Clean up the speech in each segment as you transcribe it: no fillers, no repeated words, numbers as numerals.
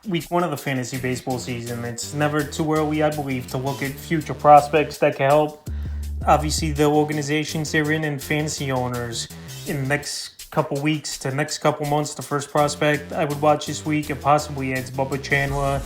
week one of the fantasy baseball season. It's never too early, I believe, to look at future prospects that can help, obviously, the organizations they're in and fantasy owners in the next couple weeks to next couple months. The first prospect I would watch this week and possibly adds Bubba Chandler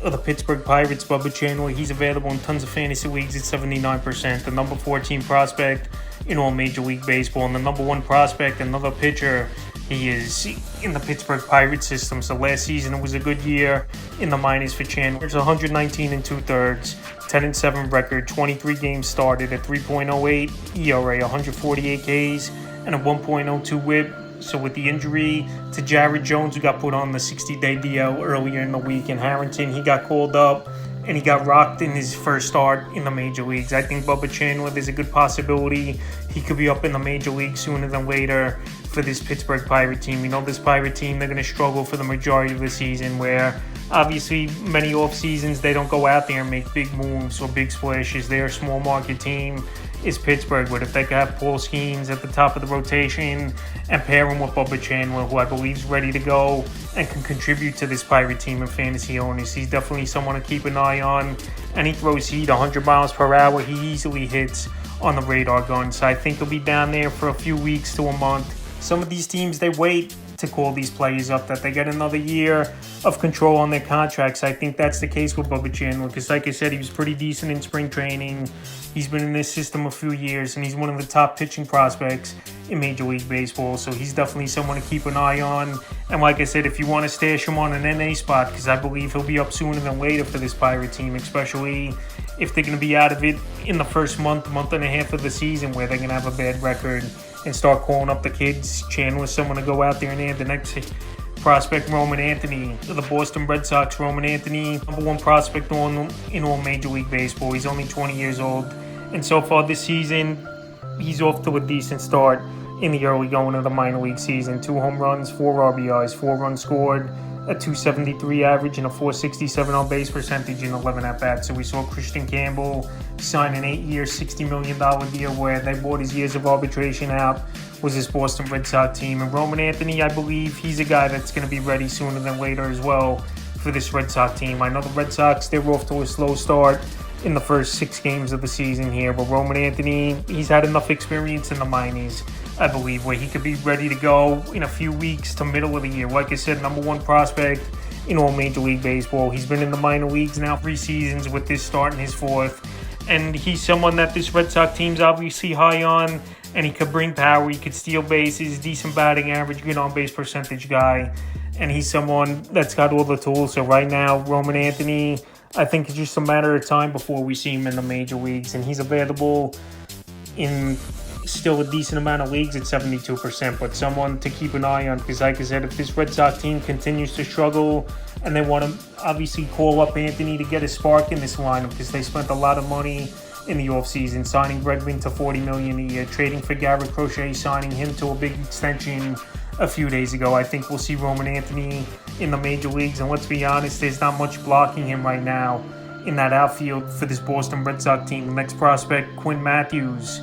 of the Pittsburgh Pirates. Bubba Chandler, he's available in tons of fantasy leagues at 79%. The number 14 prospect in all Major League Baseball. And the number one prospect, another pitcher, he is in the Pittsburgh Pirates system. So last season it was a good year in the minors for Chandler. It's 119 and 2/3, 10-7 record, 23 games started at 3.08 ERA, 148 Ks, and a 1.02 WHIP. So with the injury to Jared Jones, who got put on the 60-day DL earlier in the week, and Harrington, he got called up and he got rocked in his first start in the major leagues. I think Bubba Chandler, there's a good possibility he could be up in the major leagues sooner than later for this Pittsburgh Pirate team. You know, this Pirate team, they're going to struggle for the majority of the season, where obviously many off seasons they don't go out there and make big moves or big splashes. They're a small market team, is Pittsburgh, but if they could have Paul Skeens at the top of the rotation and pair him with Bubba Chandler, who I believe is ready to go and can contribute to this Pirate team and fantasy owners, he's definitely someone to keep an eye on. And he throws heat 100 miles per hour. He easily hits on the radar gun, so I think he'll be down there for a few weeks to a month. Some of these teams, they wait to call these players up, that they get another year of control on their contracts. I think that's the case with Bubba Chandler, because like I said, he was pretty decent in spring training. He's been in this system a few years, and he's one of the top pitching prospects in Major League Baseball, so he's definitely someone to keep an eye on. And like I said, if you want to stash him on an NA spot, because I believe he'll be up sooner than later for this Pirate team, especially if they're going to be out of it in the first month and a half of the season, where they're going to have a bad record, and start calling up the kids. Chandler's someone to go out there and add. The next prospect, Roman Anthony, the Boston Red Sox. Roman Anthony, number one prospect in all Major League Baseball. He's only 20 years old, and so far this season, he's off to a decent start in the early going of the minor league season. 2 home runs, 4 RBIs, 4 runs scored, a 273 average, and a 467 on base percentage in 11 at-bats. So we saw Christian Campbell sign an 8-year, $60 million deal where they bought his years of arbitration out, was this Boston Red Sox team. And Roman Anthony, I believe he's a guy that's going to be ready sooner than later as well for this Red Sox team. I know the Red Sox, they're off to a slow start in the first 6 games of the season here, but Roman Anthony, he's had enough experience in the minors, I believe, where he could be ready to go in a few weeks to middle of the year. Like I said, number one prospect in all Major League Baseball. He's been in the minor leagues now 3 seasons, with this starting his 4th. And he's someone that this Red Sox team's obviously high on, and he could bring power, he could steal bases, decent batting average, good on-base percentage guy. And he's someone that's got all the tools. So right now, Roman Anthony, I think it's just a matter of time before we see him in the major leagues. And he's available in still a decent amount of leagues at 72%, but someone to keep an eye on, because like I said, if this Red Sox team continues to struggle and they want to obviously call up Anthony to get a spark in this lineup, because they spent a lot of money in the offseason, signing Bregman to $40 million a year, trading for Garrett Crochet, signing him to a big extension a few days ago. I think we'll see Roman Anthony in the major leagues, and let's be honest, there's not much blocking him right now in that outfield for this Boston Red Sox team. The next prospect, Quinn Matthews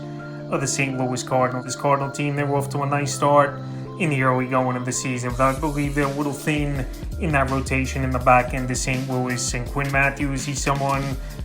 of the St. Louis Cardinals. This Cardinal team, they were off to a nice start in the early going of the season, but I believe they're a little thin in that rotation in the back end of St. Louis. And Quinn Matthews, he's someone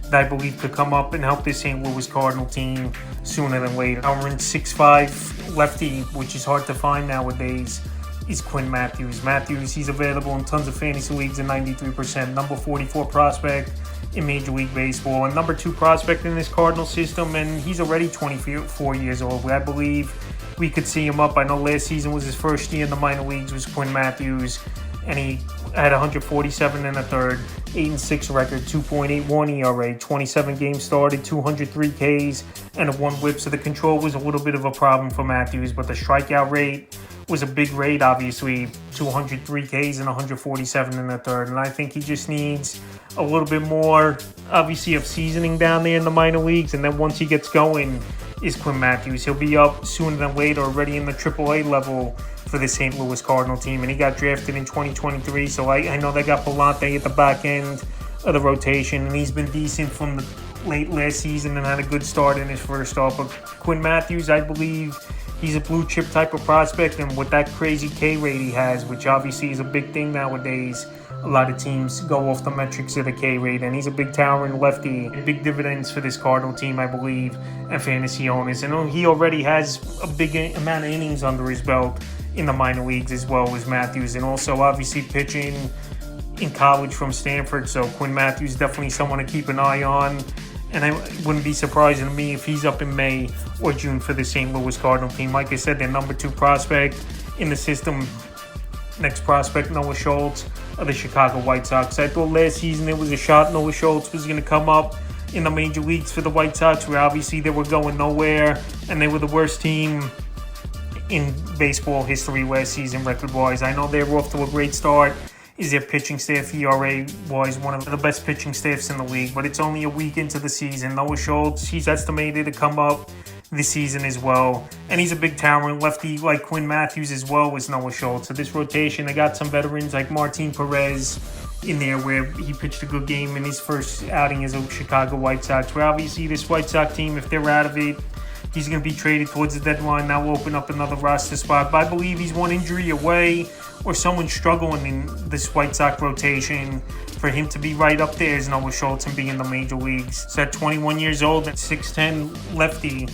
that I believe could come up and help this St. Louis Cardinal team sooner than later. Our 6'5" lefty, which is hard to find nowadays, is Quinn Matthews. Matthews, he's available in tons of fantasy leagues at 93%. Number 44 prospect in Major League Baseball, and number 2 prospect in this Cardinal system, and he's already 24 years old. I believe we could see him up. I know last season was his first year in the minor leagues, was Quinn Matthews, and he had 147 and a third, 8-6 record, 2.81 ERA, 27 games started, 203 Ks, and a 1 WHIP. So the control was a little bit of a problem for Matthews, but the strikeout rate was a big rate, obviously, 203 Ks and 147 and a third. And I think he just needs a little bit more, obviously, of seasoning down there in the minor leagues. And then once he gets going, is Quinn Matthews. He'll be up sooner than later, already in the AAA level for the St. Louis Cardinal team. And he got drafted in 2023, so I know they got Palante at the back end of the rotation, and he's been decent from the late last season and had a good start in his first start. But Quinn Matthews, I believe he's a blue chip type of prospect, and with that crazy K rate he has, which obviously is a big thing nowadays, a lot of teams go off the metrics of the K rate, and he's a big towering lefty. Big dividends for this Cardinal team, I believe, and fantasy owners. And he already has a big amount of innings under his belt in the minor leagues as well as Matthews, and also obviously pitching in college from Stanford. So Quinn Matthews definitely someone to keep an eye on. And I wouldn't be surprising to me if he's up in May or June for the St. Louis Cardinal team. Like I said, their number 2 prospect in the system. Next prospect, Noah Schultz of the Chicago White Sox. I thought last season there was a shot Noah Schultz was going to come up in the major leagues for the White Sox, where obviously they were going nowhere, and they were the worst team in baseball history last season record-wise. I know they were off to a great start. Is their pitching staff ERA-wise one of the best pitching staffs in the league, but it's only a week into the season. Noah Schultz, he's estimated to come up this season as well, and he's a big towering lefty like Quinn Matthews as well as Noah Schultz. So this rotation, they got some veterans like Martin Perez in there, where he pitched a good game in his first outing as a Chicago White Sox. Where obviously this White Sox team, if they're out of it, he's going to be traded towards the deadline. That will open up another roster spot. But I believe he's one injury away, or someone struggling in this White Sox rotation, for him to be right up there as Noah Schultz and be in the major leagues. So at 21 years old, at 6'10", lefty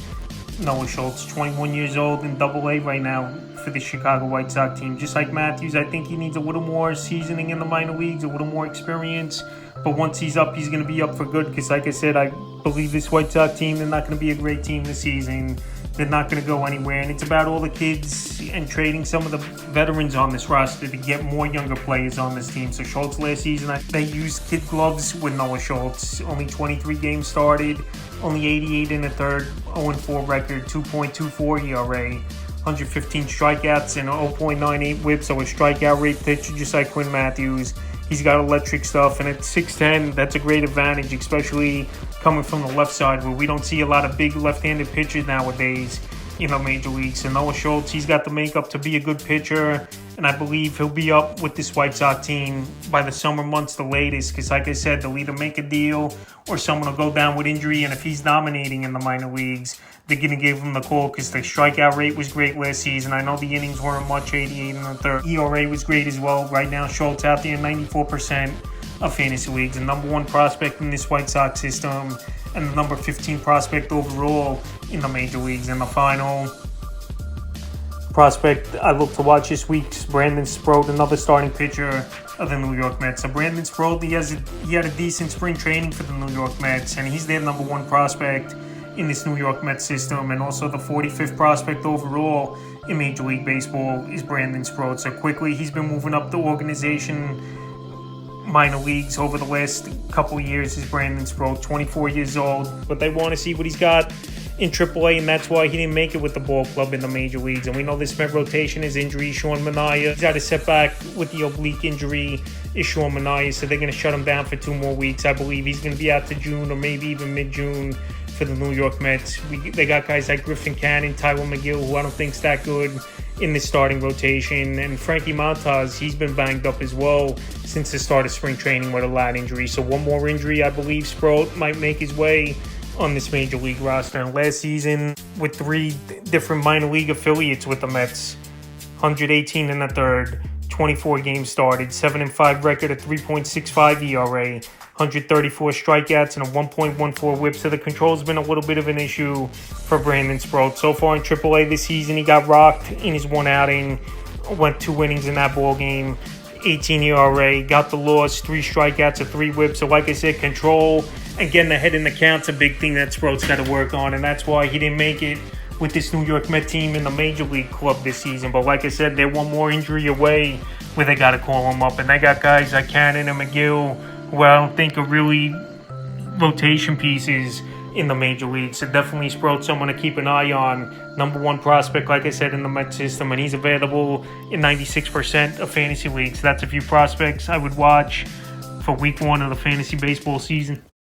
Noah Schultz, 21 years old in Double-A right now for the Chicago White Sox team. Just like Matthews, I think he needs a little more seasoning in the minor leagues, a little more experience. But once he's up, he's going to be up for good, because like I said, I believe this White Sox team, they're not going to be a great team this season. They're not going to go anywhere, and it's about all the kids and trading some of the veterans on this roster to get more younger players on this team. So Schultz last season, they used kid gloves with Noah Schultz. Only 23 games started, only 88 in the third, 0-4 record, 2.24 ERA, 115 strikeouts and 0.98 whip, so a strikeout rate pitcher just like Quinn Matthews. He's got electric stuff, and at 6'10", that's a great advantage, especially coming from the left side, where we don't see a lot of big left-handed pitchers nowadays in the major leagues. So Noah Schultz, he's got the makeup to be a good pitcher, and I believe he'll be up with this White Sox team by the summer months the latest, because like I said, they'll either make a deal or someone will go down with injury, and if he's dominating in the minor leagues, they're going to give him the call, because the strikeout rate was great last season. I know the innings weren't much, 88 in the third. ERA was great as well. Right now, Schultz out there, 94% of fantasy leagues, the number 1 prospect in this White Sox system, and the number 15 prospect overall in the major leagues. And the final prospect I look to watch this week is Brandon Sproat, another starting pitcher of the New York Mets. So Brandon Sproat, he had a decent spring training for the New York Mets, and he's their number 1 prospect in this New York Mets system, and also the 45th prospect overall in Major League Baseball is Brandon Sproat. So quickly, he's been moving up the organization minor leagues over the last couple years. Is Brandon Sproat, 24 years old, but they want to see what he's got in AAA, and that's why he didn't make it with the ball club in the major leagues. And we know this Met rotation is injury. Sean Manaea, he's had a setback with the oblique injury, is Sean Manaea, so they're going to shut him down for 2 more weeks. I believe he's going to be out to June or maybe even mid-June for the New York Mets. They got guys like Griffin Cannon, Tyler McGill, who I don't think's that good in the starting rotation, and Frankie Montas, he's been banged up as well since the start of spring training with a lat injury. So 1 more injury, I believe Sproat might make his way on this major league roster. And last season, with 3 different minor league affiliates with the Mets, 118 in the third, 24 games started, 7-5 record, a 3.65 ERA, 134 strikeouts, and a 1.14 whip. So the control's been a little bit of an issue for Brandon Sproat. So far in AAA this season, he got rocked in his 1 outing, went 2 innings in that ball game, 18 ERA, got the loss, 3 strikeouts, a 3 whip. So like I said, control and getting ahead in the count's a big thing that Sproat's got to work on, and that's why he didn't make it with this New York Met team in the Major League Club this season. But like I said, they're 1 more injury away where they got to call him up. And they got guys like Cannon and McGill, who I don't think are really rotation pieces in the Major League. So definitely Sproat, someone to keep an eye on. Number 1 prospect, like I said, in the Met system, and he's available in 96% of fantasy leagues. So that's a few prospects I would watch for week 1 of the fantasy baseball season.